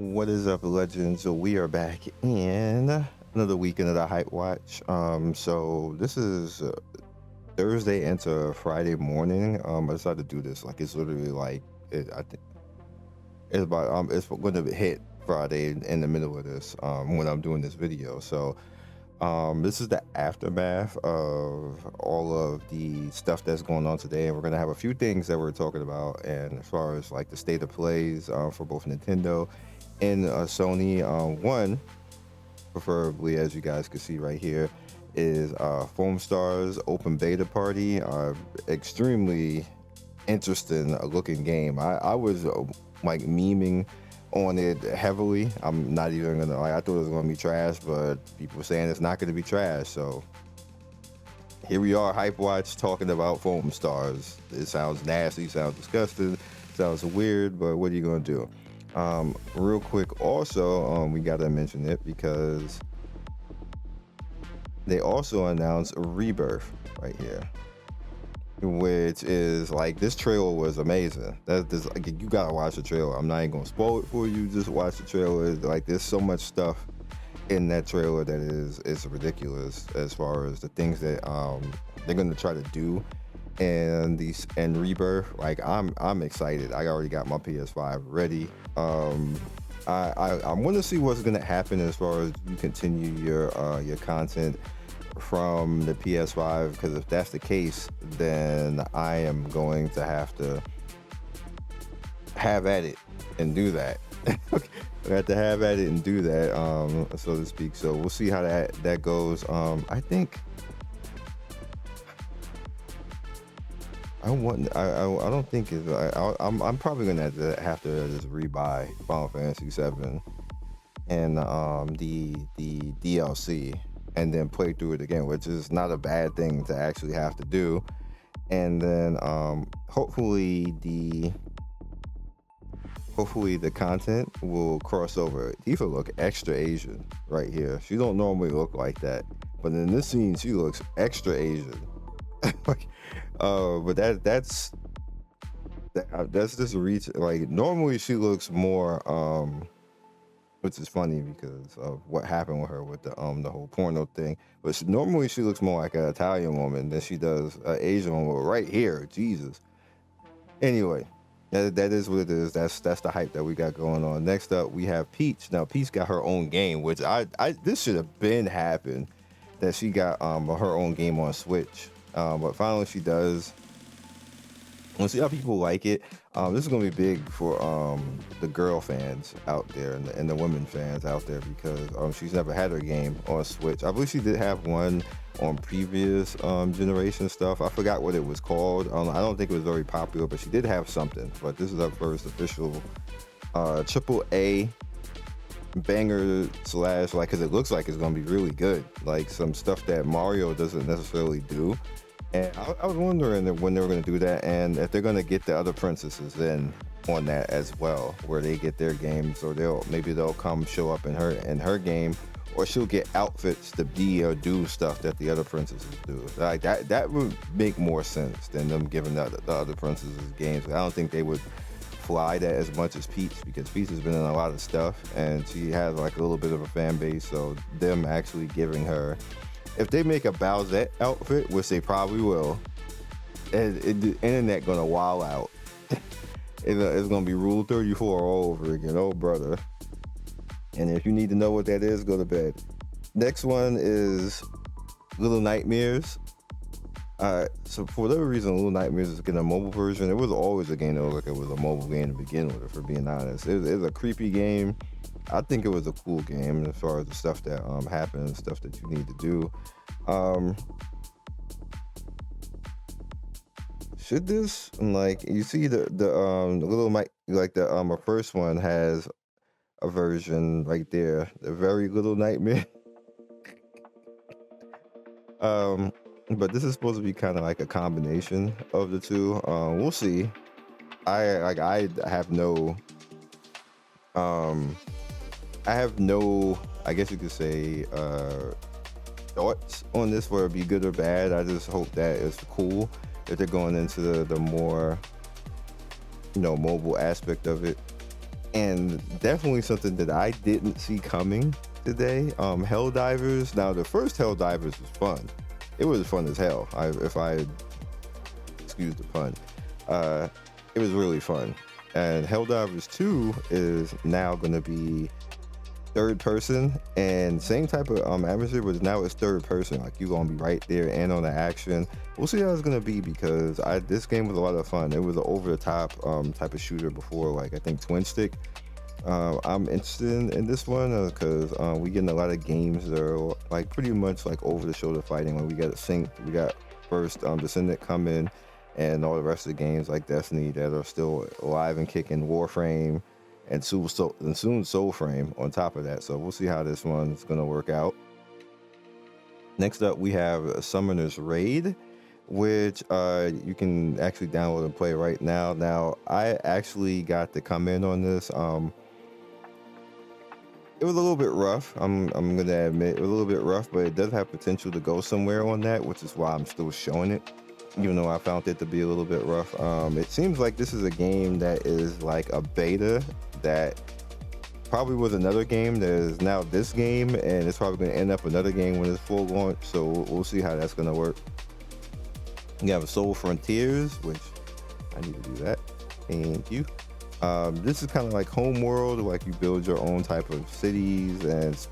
What is up, legends? So we are back in another weekend of the Hype Watch. So this is Thursday into Friday morning. I decided to do this like it's literally like I think it's about it's going to hit Friday in the middle of this when I'm doing this video. So this is the aftermath of all of the stuff that's going on today, and we're gonna have a few things that we're talking about. And as far as like the state of plays for both Nintendo and Sony, one preferably, as you guys can see right here, is Foam Stars Open Beta Party. Extremely interesting looking game. I was like memeing on it heavily. I'm not even gonna lie, I thought it was gonna be trash, but people were saying it's not gonna be trash. So here we are, Hype Watch, talking about Foam Stars. It sounds nasty, sounds disgusting, sounds weird, but what are you gonna do? Real quick, also, we gotta mention it because they also announced Rebirth right here, which is like, this trailer was amazing. That's like, you gotta watch the trailer. I'm not even gonna spoil it for you. Just watch the trailer. Like, there's so much stuff in that trailer that is ridiculous as far as the things that they're gonna try to do and Rebirth. Like, I'm excited. I already got my PS5 ready. I want to see what's gonna happen as far as you continue your content from the PS5, because if that's the case, then I am going to have at it and do that. I have to have at it and do that, so to speak. So we'll see how that goes. I think I don't think it's. I'm probably gonna have to just rebuy Final Fantasy VII and the DLC, and then play through it again, which is not a bad thing to actually have to do. And then hopefully the content will cross over. Tifa look extra Asian right here. She don't normally look like that, but in this scene she looks extra Asian. But that's just a reach. Like, normally she looks more which is funny because of what happened with her with the whole porno thing. But normally she looks more like an Italian woman than she does an Asian woman. Right here, Jesus. Anyway, that is what it is. That's the hype that we got going on. Next up, we have Peach. Now, Peach got her own game, which this should have been happened, that she got her own game on Switch. But finally she does. We'll see how people like it. This is gonna be big for the girl fans out there and the women fans out there, because she's never had her game on Switch. I believe she did have one on previous generation stuff. I forgot what it was called. I don't think it was very popular, but she did have something. But this is her first official AAA banger slash, like, because it looks like it's gonna be really good, like some stuff that Mario doesn't necessarily do. And I was wondering when they were going to do that, and if they're going to get the other princesses in on that as well, where they get their games, or they'll come show up in her game, or she'll get outfits to be or do stuff that the other princesses do. Like, that would make more sense than them giving the other princesses games. I don't think they would fly that as much as Peach, because Peach has been in a lot of stuff and she has like a little bit of a fan base. So them actually giving her, if they make a Bowsette outfit, which they probably will, and the internet gonna wild out. It's gonna be Rule 34 all over again, oh brother. And if you need to know what that is, go to bed. Next one is Little Nightmares. So for whatever reason, Little Nightmares is getting a mobile version. It was always a game that looked like it was a mobile game to begin with, for being honest. It was a creepy game. I think it was a cool game as far as the stuff that happens, stuff that you need to do. Should this, like, you see the Little like the first one has a version right there, the Very Little Nightmare. But this is supposed to be kind of like a combination of the two. We'll see. I have no I guess you could say thoughts on this, whether it be good or bad. I just hope that it's cool if they're going into the more mobile aspect of it. and definitely something that I didn't see coming today. Helldivers. Now, the first Helldivers was fun. It was fun as hell. If I excuse the pun, uh, it was really fun. And Helldivers 2 is now going to be third person, and same type of atmosphere, but now it's third person. Like, you're gonna be right there and on the action. We'll see how it's gonna be, because this game was a lot of fun. It was an over the top type of shooter before, like I think Twin Stick. I'm interested in this one because we getting a lot of games that are like pretty much like over the shoulder fighting. Like, we got Sync, we got first Descendant coming, and all the rest of the games like Destiny that are still alive and kicking. Warframe, and soon Soulframe on top of that. So we'll see how this one's gonna work out. Next up, we have Summoner's Raid, which you can actually download and play right now. Now, I actually got to come in on this. It was a little bit rough. I'm gonna admit, it was a little bit rough, but it does have potential to go somewhere on that, which is why I'm still showing it, even though I found it to be a little bit rough. It seems like this is a game that is like a beta that probably was another game that is now this game, and it's probably going to end up another game when it's full launch. So we'll see how that's going to work. You have Soul Frontiers, which I need to do that. Thank you. This is kind of like Homeworld, like you build your own type of cities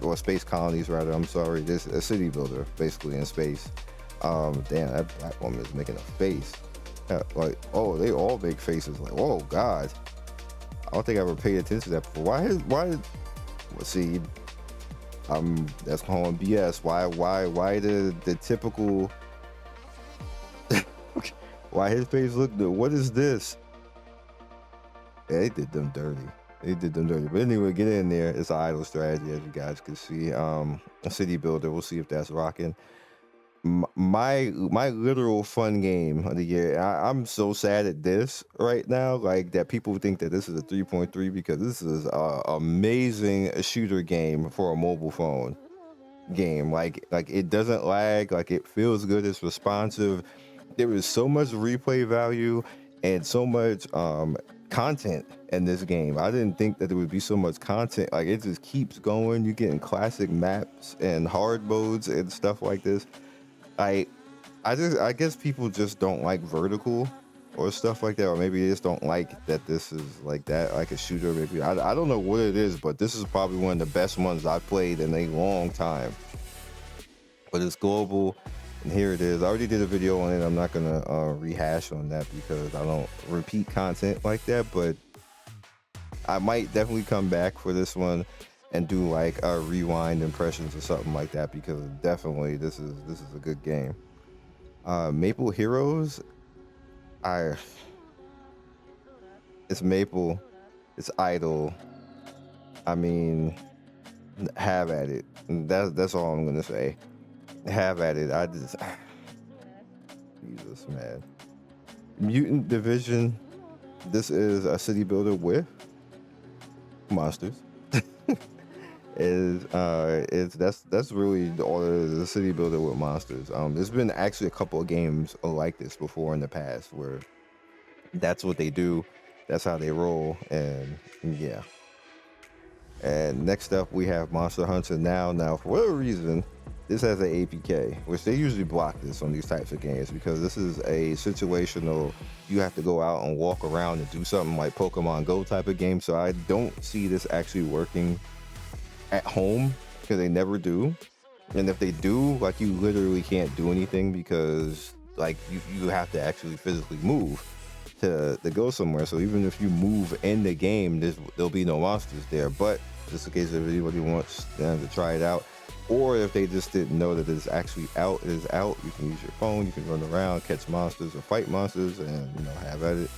or space colonies, rather. I'm sorry, this is a city builder basically in space. Damn, that black woman is making a face. Like, oh, they all make faces. Like, oh God. I don't think I ever paid attention to that before. Let's see. That's calling BS. Why the typical? Why his face look good? What is this? Yeah, they did them dirty. But anyway, get in there. It's an idle strategy, as you guys can see. A city builder. We'll see if that's rocking. My literal fun game of the year. I'm so sad at this right now, like that people think that this is a 3.3, because this is an amazing shooter game for a mobile phone game. Like it doesn't lag, like it feels good, it's responsive. There is so much replay value and so much content in this game. I didn't think that there would be so much content. Like, it just keeps going. You're getting classic maps and hard modes and stuff like this. I guess people just don't like vertical or stuff like that, or maybe they just don't like that this is like that, like a shooter. Maybe I don't know what it is, but this is probably one of the best ones I've played in a long time. But it's global, and here it is. I already did a video on it. I'm not gonna rehash on that because I don't repeat content like that. But I might definitely come back for this one and do like a rewind impressions or something like that, because definitely this is a good game. Maple Heroes, it's Maple, it's idle. I mean, have at it. That's all I'm gonna say. Have at it. Jesus, man. Mutant Division. This is a city builder with monsters. That's really all it is, a city builder with monsters. There's been actually a couple of games like this before in the past where that's what they do, that's how they roll, and yeah. And next up we have Monster Hunter Now. For whatever reason, this has an APK, which they usually block this on these types of games, because this is a situational, you have to go out and walk around and do something like Pokemon Go type of game. So I don't see this actually working at home, because they never do. And if they do, like, you literally can't do anything, because like you have to actually physically move to go somewhere. So even if you move in the game, there'll be no monsters there. But just in case if anybody wants to try it out, or if they just didn't know that it's actually out, it is out. You can use your phone, you can run around, catch monsters or fight monsters, and have at it.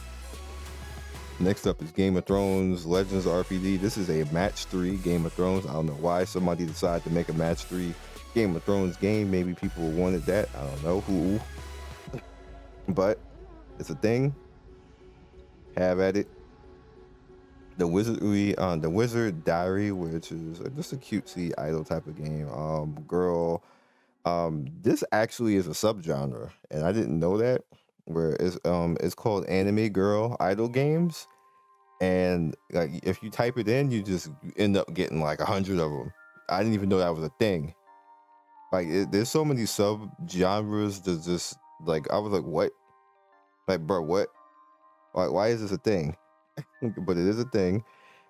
Next up is Game of Thrones Legends RPG. This is a match 3 Game of Thrones. I don't know why somebody decided to make a match 3 Game of Thrones game. Maybe people wanted that. I don't know who, but it's a thing. Have at it. The Wizard Diary, which is just a cutesy idol type of game. This actually is a subgenre, and I didn't know that. Where it's called anime girl idol games, And like if you type it in, you end up getting like 100 of them. I didn't even know that was a thing. Like there's so many sub genres that just like I was like, what? Like, bro, what? Like, why is this a thing? But it is a thing,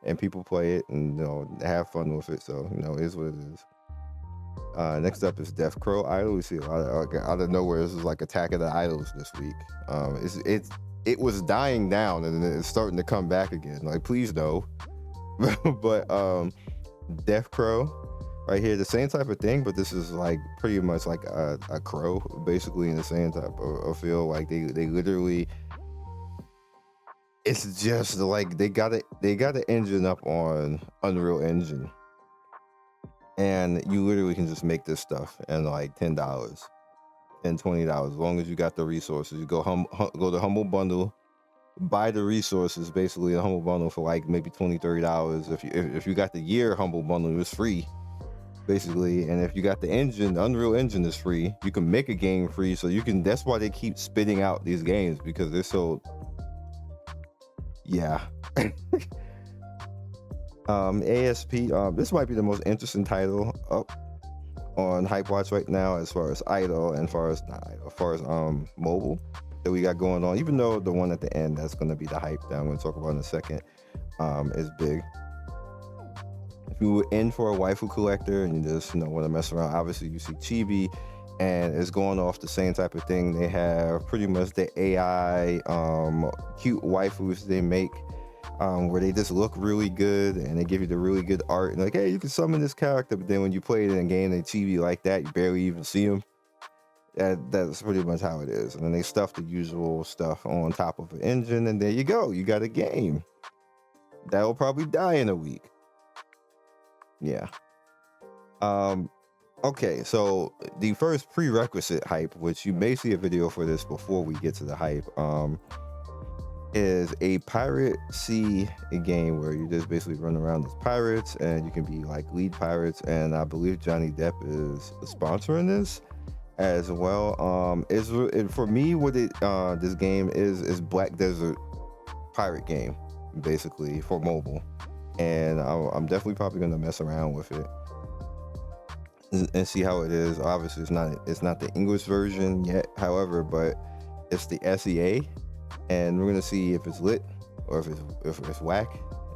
and people play it and have fun with it. So it is what it is. Next up is Death Crow Idol. We see a lot of out of nowhere. This is like Attack of the Idols this week. It was dying down and it's starting to come back again. Like, please no. But Death Crow right here, the same type of thing, but this is like pretty much like a crow, basically in the same type of feel. Like they literally, it's just like they got an engine up on Unreal Engine, and you literally can just make this stuff in like $10 and $20 as long as you got the resources. You go to Humble Bundle, buy the resources, basically a Humble Bundle for like maybe $20-$30. If you got the year Humble Bundle, it's free basically. And if you got the engine, the Unreal Engine is free. You can make a game free, so you can. That's why they keep spitting out these games, because they're so, yeah. ASP, this might be the most interesting title up on HypeWatch right now as far as idle and as far as mobile that we got going on, even though the one at the end that's going to be the hype that I'm going to talk about in a second is big. If you were in for a waifu collector and you just want to mess around, obviously you see Chibi, and it's going off the same type of thing. They have pretty much the AI cute waifus they make, where they just look really good and they give you the really good art and like, hey, you can summon this character, but then when you play it in a game, they chibi like that, you barely even see them. That's pretty much how it is. And then they stuff the usual stuff on top of an engine, and there you go, you got a game that will probably die in a week. Yeah. Okay, so the first prerequisite hype, which you may see a video for this before we get to the hype, is a pirate sea game where you just basically run around as pirates and you can be like lead pirates. And I believe Johnny Depp is sponsoring this as well. For me, what this game is Black Desert pirate game, basically for mobile, and I'm definitely probably gonna mess around with it and see how it is. Obviously, it's not the English version yet, however, but it's the SEA, and we're gonna see if it's lit or if it's whack.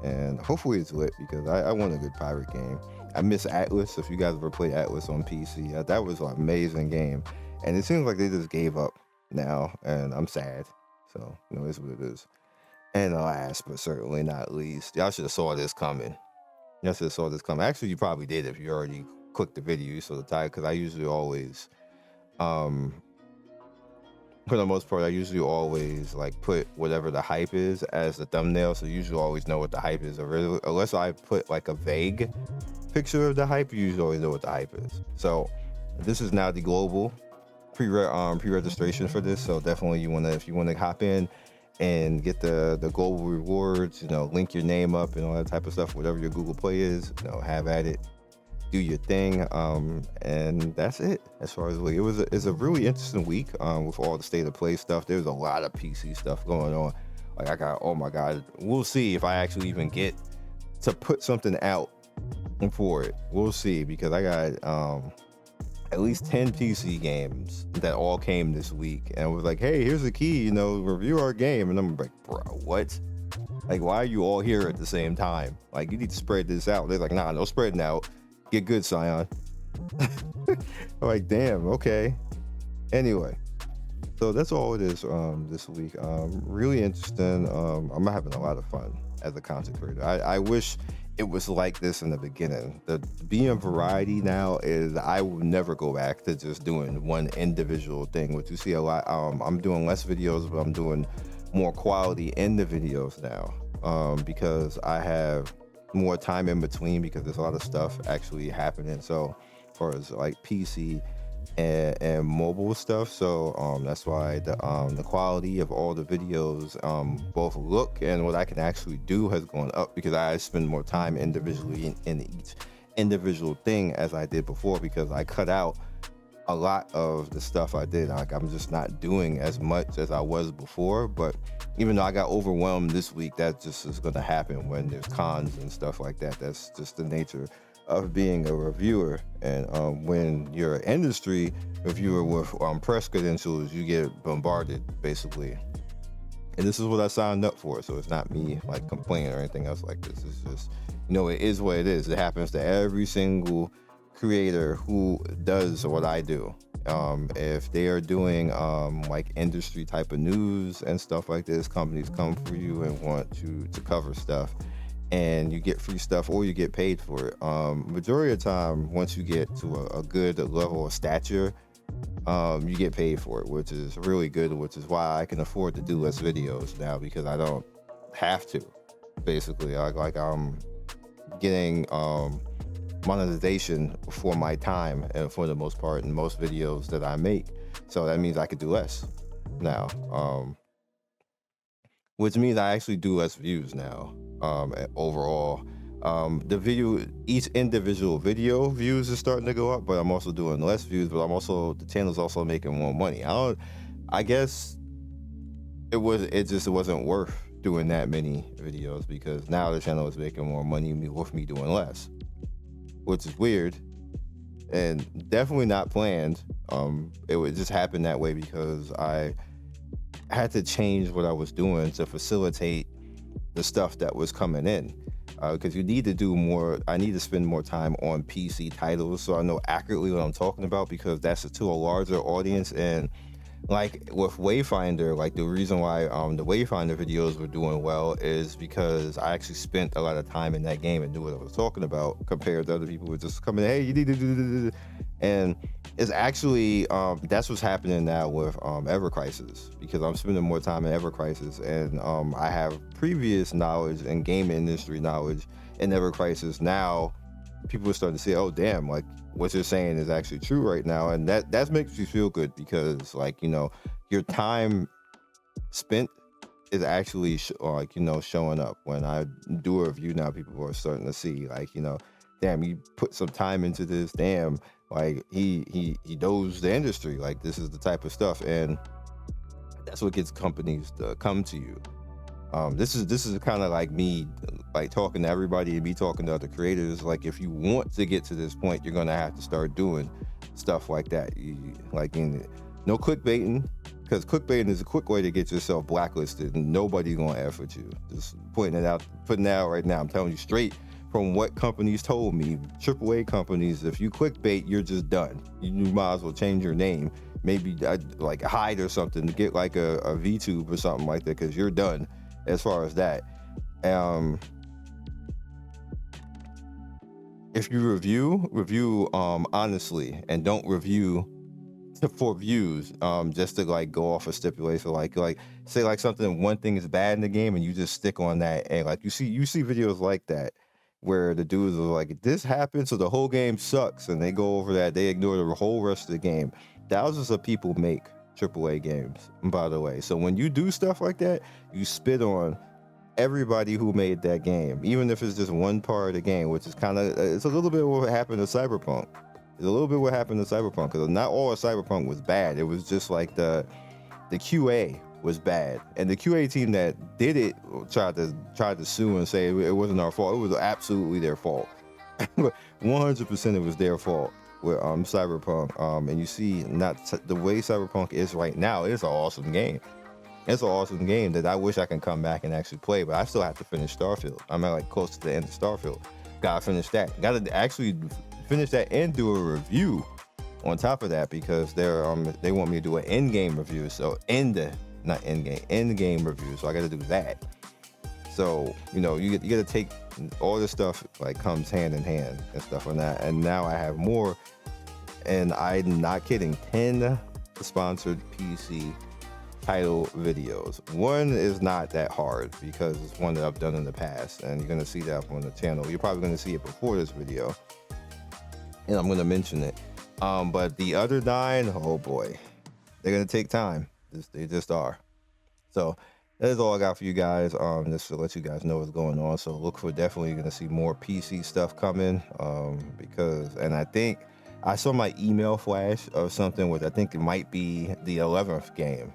And hopefully it's lit, because I want a good pirate game. I miss Atlas. If you guys ever played Atlas on PC, that was an amazing game. And it seems like they just gave up now, and I'm sad. So it's what it is. And last but certainly not least, y'all should have saw this coming. Actually, you probably did if you already clicked the video, you saw the title, because I usually always, for the most part, like put whatever the hype is as the thumbnail, so you usually always know what the hype is. Unless I put like a vague picture of the hype, you usually always know what the hype is. So this is now the global pre-registration for this, so definitely if you want to hop in and get the global rewards, link your name up and all that type of stuff, whatever your Google Play is, have at it, do your thing, and that's it. As far as it's a really interesting week with all the state of play stuff. There's a lot of PC stuff going on. Like oh my god, we'll see if I actually even get to put something out for it. We'll see, because I got at least 10 PC games that all came this week, and was like, hey, here's the key, review our game. And I'm like, bro, what? Like, why are you all here at the same time? Like, you need to spread this out. They're like, nah, no spreading out. Get good, Scion. I'm like, damn, okay. Anyway, so that's all it is this week. Really interesting. I'm having a lot of fun as a content creator. I wish it was like this in the beginning. The being variety now is, I will never go back to just doing one individual thing, which you see a lot. I'm doing less videos, but I'm doing more quality in the videos now, because I have more time in between, because there's a lot of stuff actually happening. So as far as like PC and mobile stuff, so that's why the quality of all the videos, both look and what I can actually do, has gone up, because I spend more time individually in each individual thing as I did before, because I cut out a lot of the stuff I did, like I'm just not doing as much as I was before. But even though I got overwhelmed this week, that just is going to happen when there's cons and stuff like that. That's just the nature of being a reviewer. And when you're an industry reviewer with press credentials, you get bombarded basically. And this is what I signed up for, so it's not me like complaining or anything else like this. It's just, it is what it is. It happens to every single creator who does what I do. If they are doing like industry type of news and stuff like this, companies come for you and want to cover stuff, and you get free stuff or you get paid for it. Majority of the time, once you get to a good level of stature, you get paid for it, which is really good, which is why I can afford to do less videos now, because I don't have to. Basically, like I'm getting monetization for my time, and for the most part in most videos that I make. So that means I could do less now, which means I actually do less views now. Overall, each individual video views is starting to go up, but I'm also doing less views, but the channel's also making more money. I guess it just wasn't worth doing that many videos, because now the channel is making more money with me doing less, which is weird and definitely not planned. It would just happen that way because I had to change what I was doing to facilitate the stuff that was coming in. Because you need to do more. I need to spend more time on PC titles so I know accurately what I'm talking about, because that's to a larger audience. And like with Wayfinder, like the reason why the Wayfinder videos were doing well is because I actually spent a lot of time in that game and knew what I was talking about, compared to other people who were just coming, hey, you need to do. And it's actually that's what's happening now with Ever Crisis, because I'm spending more time in Ever Crisis, and I have previous knowledge and game industry knowledge in Ever Crisis. Now people are starting to say, oh damn, like what you're saying is actually true right now, and that makes you feel good, because like your time spent is actually showing up. When I do a review now, people are starting to see like, damn, you put some time into this, damn, like he knows the industry, like this is the type of stuff. And that's what gets companies to come to you. This is kind of like me, like talking to everybody and me talking to other creators. Like if you want to get to this point, you're gonna have to start doing stuff like that. No clickbaiting, because clickbaiting is a quick way to get yourself blacklisted, and nobody's gonna F with you. Just putting it out right now. I'm telling you straight from what companies told me, AAA companies, if you clickbait, you're just done. You might as well change your name, maybe like hide or something, to get like a VTube or something like that, because you're done as far as that. If you review honestly, and don't review for views, just to like go off a stipulation, like say like something, one thing is bad in the game and you just stick on that. And like you see videos like that where the dudes are like, this happened so the whole game sucks, and they go over that, they ignore the whole rest of the game. Thousands of people make AAA games, by the way. So when you do stuff like that, you spit on everybody who made that game, even if it's just one part of the game, which is it's a little bit what happened to Cyberpunk. It's a little bit what happened to Cyberpunk, because not all of Cyberpunk was bad. It was just like the QA was bad, and the QA team that did it tried to sue and say it wasn't our fault. It was absolutely their fault. 100% it was their fault with Cyberpunk. And you see, the way Cyberpunk is right now, it's an awesome game. It's an awesome game that I wish I can come back and actually play, but I still have to finish Starfield. I'm at like close to the end of Starfield. Gotta finish that. Gotta actually finish that and do a review on top of that, because they want me to do an end-game review. So end-game review. So I gotta do that. So, you gotta take all this stuff, like comes hand in hand and stuff on that. And now I have more, and I'm not kidding, 10 sponsored PC title videos. One is not that hard because it's one that I've done in the past, and you're gonna see that on the channel. You're probably gonna see it before this video, and I'm gonna mention it. But the other 9, oh boy, they're gonna take time. They just are. So that is all I got for you guys. Just to let you guys know what's going on. So look for, definitely gonna see more PC stuff coming. Because, and I think I saw my email flash of something with, I think it might be the 11th game.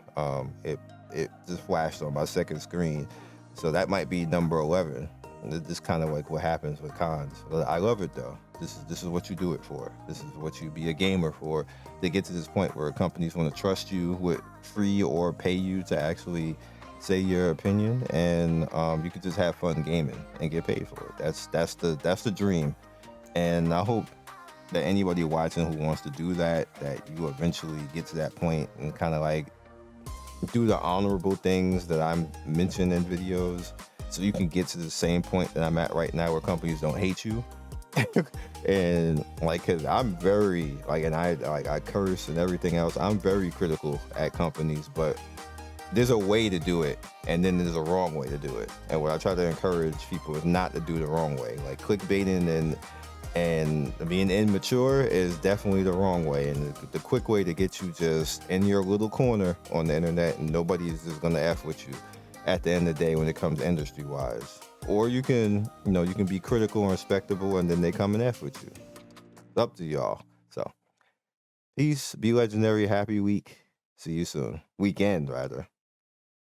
It just flashed on my second screen, so that might be number 11. This is kind of like what happens with cons. But I love it though. This is what you do it for. This is what you be a gamer for. They get to this point where companies want to trust you with free or pay you to actually say your opinion, and you could just have fun gaming and get paid for it. That's the dream, and I hope that anybody watching who wants to do that you eventually get to that point and kind of like do the honorable things that I'm mentioning in videos, so you can get to the same point that I'm at right now, where companies don't hate you. And like, cause I'm very like, and I curse and everything else. I'm very critical at companies, but there's a way to do it, and then there's a wrong way to do it. And what I try to encourage people is not to do the wrong way. Like clickbaiting and being immature is definitely the wrong way. And the quick way to get you just in your little corner on the internet, and nobody is just gonna F with you at the end of the day when it comes industry wise. Or you can be critical and respectable, and then they come and F with you. It's up to y'all. So peace, be legendary, happy week. See you soon. Weekend rather.